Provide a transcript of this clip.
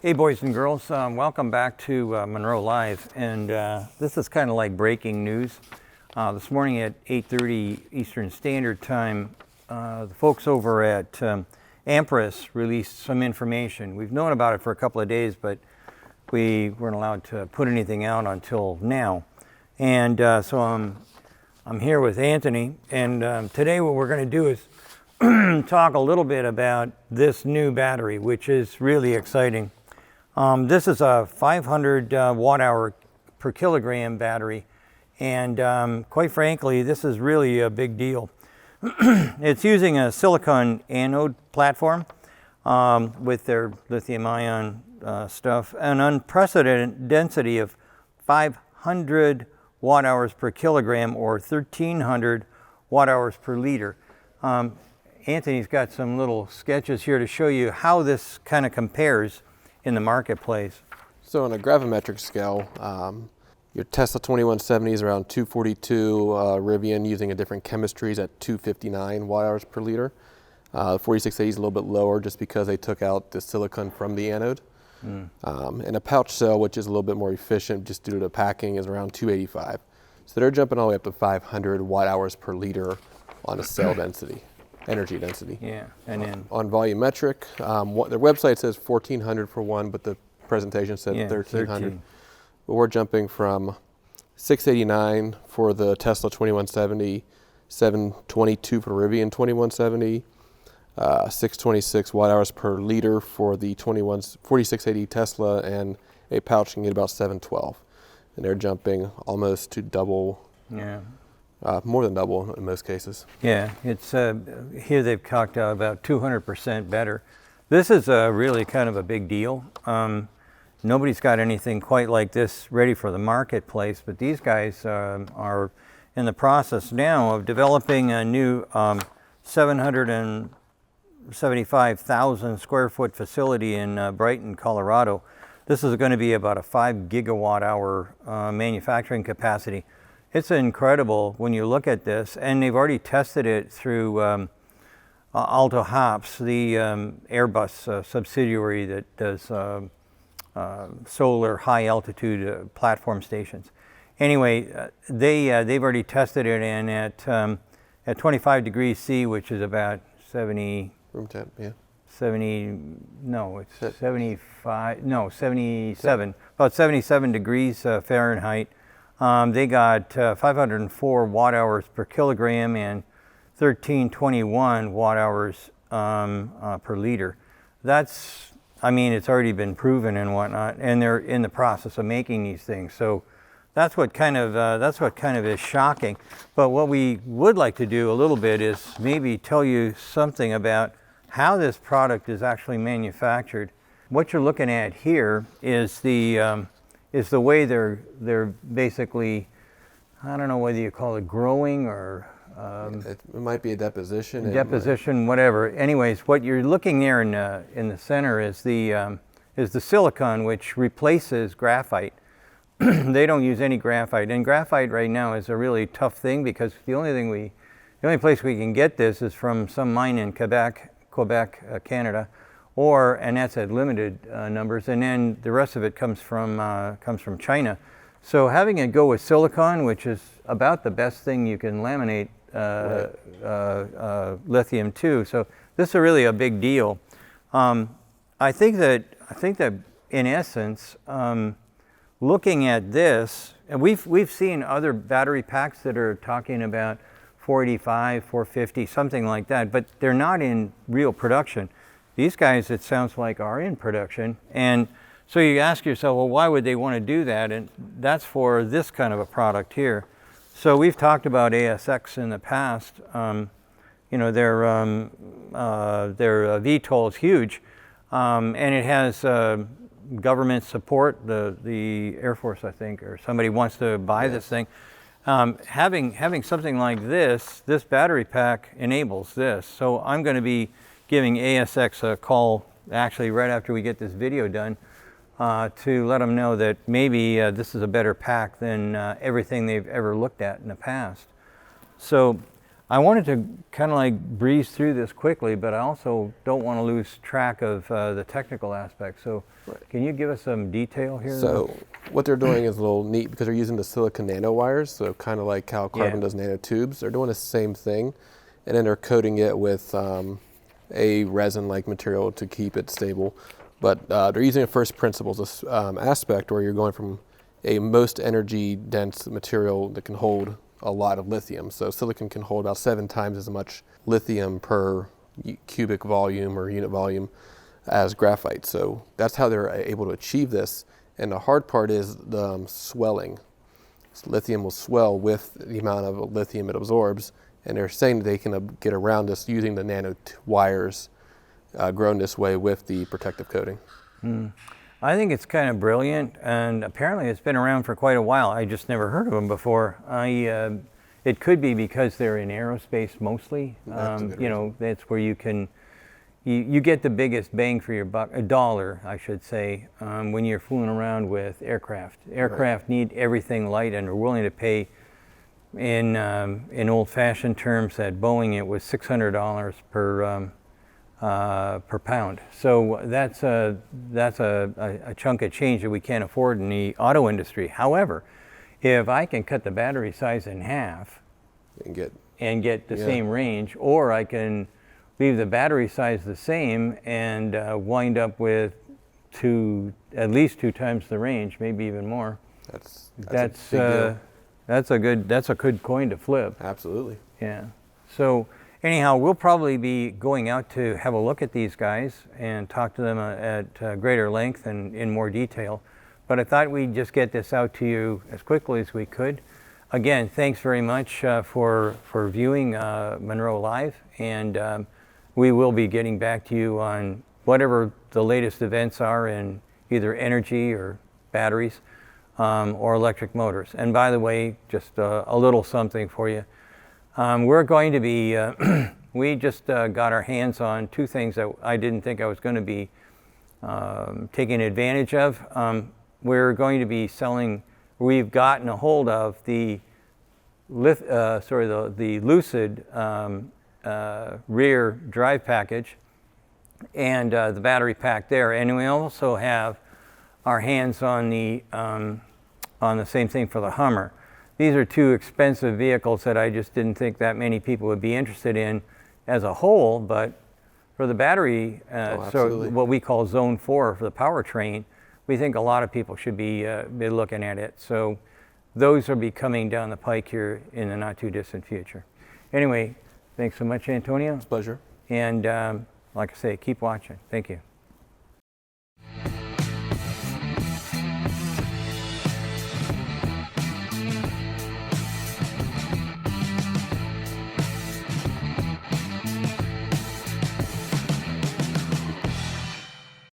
Hey boys and girls, welcome back to Munro Live, and this is kind of like breaking news. This morning at 8:30 Eastern Standard Time, the folks over at Amprius released some information. We've known about it for a couple of days, but we weren't allowed to put anything out until now. And so I'm here with Anthony, and today what we're going to do is talk a little bit about this new battery, which is really exciting. This is a 500 watt hour per kilogram battery, and quite frankly, this is really a big deal. It's using a silicon anode platform with their lithium ion stuff, an unprecedented density of 500 watt hours per kilogram, or 1300 watt hours per liter. Anthony's got some little sketches here to show you how this kind of compares in the marketplace. So on a gravimetric scale, your Tesla 2170 is around 242, Rivian using a different chemistries at 259 watt hours per liter. 4680 is a little bit lower just because they took out the silicon from the anode. And a pouch cell, which is a little bit more efficient just due to the packing, is around 285. So they're jumping all the way up to 500 watt hours per liter on a cell density. Energy density. Yeah, and then on volumetric, their website says 1400 for one, but the presentation said 1300. But we're jumping from 689 for the Tesla 2170, 722 for the Rivian 2170, 626 watt hours per liter for the 4680 Tesla, and a pouch can get about 712. And they're jumping almost to double. Yeah. More than double in most cases. Yeah, it's here they've talked about 200% better. This is really kind of a big deal. Nobody's got anything quite like this ready for the marketplace, but these guys are in the process now of developing a new 775,000 square foot facility in Brighton, Colorado. This is going to be about a 5 gigawatt hour manufacturing capacity. It's incredible when you look at this, and they've already tested it through Alto Hops, the Airbus subsidiary that does solar high altitude platform stations. Anyway, they've already tested it, and at 25 degrees C, which is about 70 room temp, yeah. 77, about 77 degrees Fahrenheit. They got 504 watt hours per kilogram and 1321 watt hours per liter. That's, I mean, it's already been proven and whatnot, and they're in the process of making these things. So that's what kind of is shocking. But what we would like to do a little bit is maybe tell you something about how this product is actually manufactured. What you're looking at here is the way they're basically, I don't know whether you call it growing or it might be a deposition. Deposition, whatever. Anyways, what you're looking there in the center is the silicon, which replaces graphite. They don't use any graphite, and graphite right now is a really tough thing because the only place we can get this is from some mine in Quebec, Canada. And that's at limited numbers, and then the rest of it comes from China. So having it go with silicon, which is about the best thing you can laminate lithium to. So this is really a big deal. I think that in essence, looking at this, and we've seen other battery packs that are talking about 485, 450, something like that, but they're not in real production. These guys, it sounds like, are in production. And so you ask yourself, well, why would they want to do that? And that's for this kind of a product here. So we've talked about ASX in the past. Their VTOL is huge, and it has government support. The Air Force, I think, or somebody wants to buy this thing. Having something like this battery pack enables this. So I'm going to be giving ASX a call actually right after we get this video done to let them know that maybe this is a better pack than everything they've ever looked at in the past. So I wanted to kind of like breeze through this quickly, but I also don't want to lose track of the technical aspects. So can you give us some detail here? So what they're doing is a little neat because they're using the silicon nanowires, so kind of like how carbon does nanotubes. They're doing the same thing, and then they're coating it with a resin-like material to keep it stable. But they're using a first principles aspect where you're going from a most energy dense material that can hold a lot of lithium. So silicon can hold about 7 times as much lithium per cubic volume or unit volume as graphite. So that's how they're able to achieve this. And the hard part is the swelling. So lithium will swell with the amount of lithium it absorbs. And they're saying that they can get around this using the nano wires grown this way with the protective coating. I think it's kind of brilliant, and apparently it's been around for quite a while. I just never heard of them before. It could be because they're in aerospace mostly. You know, that's where you can, you get the biggest bang for your buck, a dollar, I should say, when you're fooling around with aircraft. Aircraft need everything light and are willing to pay, in old-fashioned terms at Boeing, it was $600 per pound. So that's a chunk of change that we can't afford in the auto industry. However, if I can cut the battery size in half and get the same range, or I can leave the battery size the same and wind up with at least 2 times the range, maybe even more. That's a good coin to flip. Absolutely. Yeah. So anyhow, we'll probably be going out to have a look at these guys and talk to them at greater length and in more detail. But I thought we'd just get this out to you as quickly as we could. Again, thanks very much for viewing Munro Live, and we will be getting back to you on whatever the latest events are in either energy or batteries or electric motors. And by the way, just a little something for you. We're going to be, we just got our hands on 2 things that I didn't think I was going to be taking advantage of. We're going to be selling, we've gotten a hold of the Lucid rear drive package and the battery pack there. And we also have our hands on the same thing for the Hummer. These are 2 expensive vehicles that I just didn't think that many people would be interested in as a whole, but for the battery, so what we call Zone 4 for the powertrain, we think a lot of people should be looking at it. So those will be coming down the pike here in the not too distant future. Anyway, thanks so much, Antonio. It's a pleasure. And like I say, keep watching. Thank you.